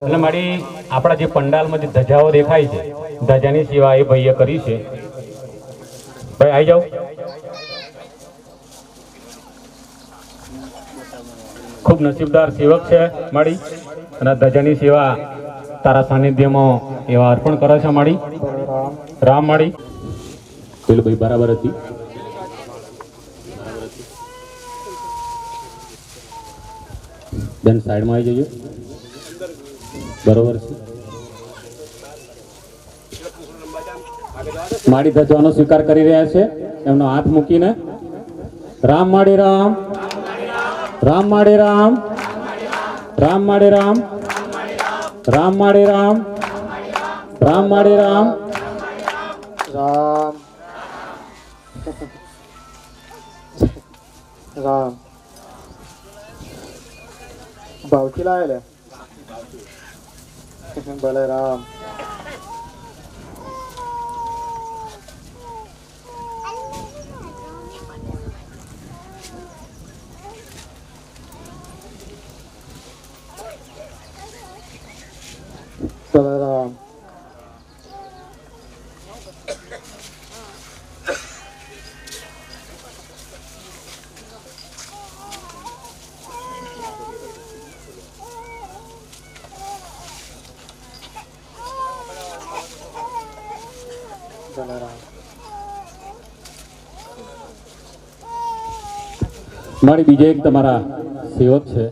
એટલે મારી આપણા જે પંડાલમાં જે ધજાઓ દેખાય છે, ધજાની સેવા એ ભાઈએ કરી છે. ભાઈ આવી જાઓ. ખૂબ નસીબદાર સેવક છે મારી, અને ધજાની સેવા તારા સાનિધ્યમાં એવા અર્પણ કરે છે મારી. રામ મારી પેલું ભાઈ બરાબર હતી. બેન સાઈડમાં આવી જજો. બરોબર છે. મારી ધજાનો સ્વીકાર કરી રહ્યા છે, એમનો હાથ મૂકીને. રામ માડી રામ, રામ માડી રામ, રામ માડી રામ, રામ માડી રામ, રામ માડી રામ, રામ રામ ભાવથી લાવેલે ભલે રામ. ભલે રામ. મારી બીજા એક તમારા સેવક છે,